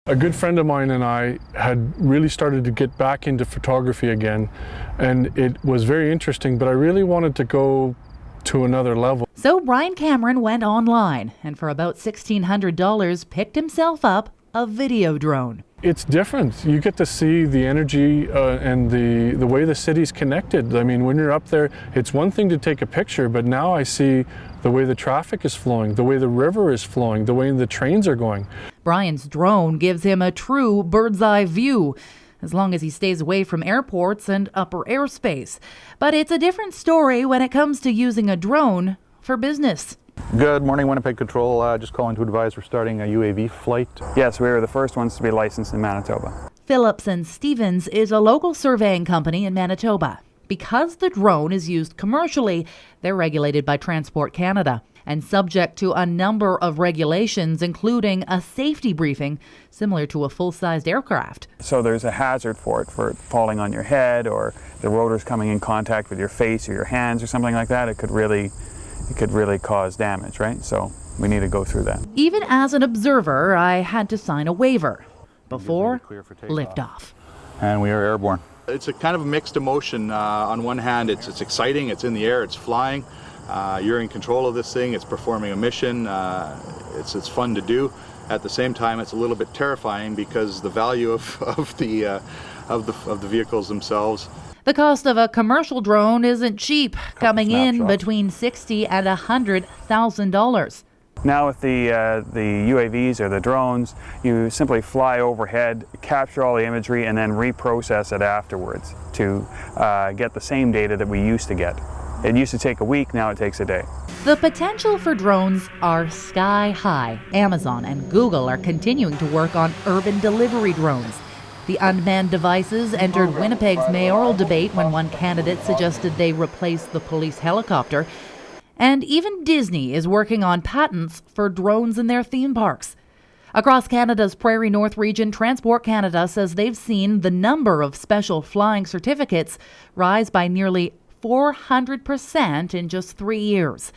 A good friend of mine and I had really started to get back into photography again, and it was very interesting, but I really wanted to go to another level. So Brian Cameron went online and for about $1,600 picked himself up a video drone. It's different. You get to see the energy and the way the city's connected. I mean, when you're up there, it's one thing to take a picture, but now I see the way the traffic is flowing, the way the river is flowing, the way the trains are going. Brian's drone gives him a true bird's eye view, as long as he stays away from airports and upper airspace. But it's a different story when it comes to using a drone for business. Good morning, Winnipeg Control. Just calling to advise we're starting a UAV flight. Yes, we were the first ones to be licensed in Manitoba. Phillips and Stevens is a local surveying company in Manitoba. Because the drone is used commercially, they're regulated by Transport Canada and subject to a number of regulations, including a safety briefing similar to a full-sized aircraft. So there's a hazard for it, for it falling on your head or the rotors coming in contact with your face or your hands or something like that. It could really cause damage, right? So we need to go through that. Even as an observer, I had to sign a waiver before liftoff. And we are airborne. It's a kind of a mixed emotion. On one hand, it's exciting, it's in the air, it's flying. You're in control of this thing, it's performing a mission, it's fun to do. At the same time, it's a little bit terrifying because the value of the vehicles themselves. The cost of a commercial drone isn't cheap, coming in between $60,000 and $100,000. Now with the UAVs or the drones, you simply fly overhead, capture all the imagery, and then reprocess it afterwards to get the same data that we used to get. It used to take a week, now it takes a day. The potential for drones are sky high. Amazon and Google are continuing to work on urban delivery drones. The unmanned devices entered Winnipeg's mayoral debate when one candidate suggested they replace the police helicopter. And even Disney is working on patents for drones in their theme parks. Across Canada's Prairie North region, Transport Canada says they've seen the number of special flying certificates rise by nearly 400% in just 3 years.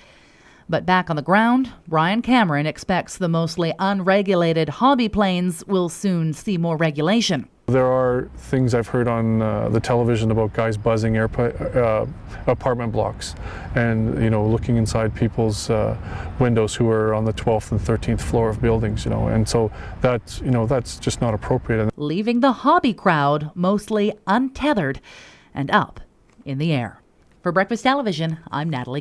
But back on the ground, Brian Cameron expects the mostly unregulated hobby planes will soon see more regulation. There are things I've heard on the television about guys buzzing apartment blocks and, looking inside people's windows who are on the 12th and 13th floor of buildings, and so that's just not appropriate. Leaving the hobby crowd mostly untethered and up in the air. For Breakfast Television, I'm Natalie Gay.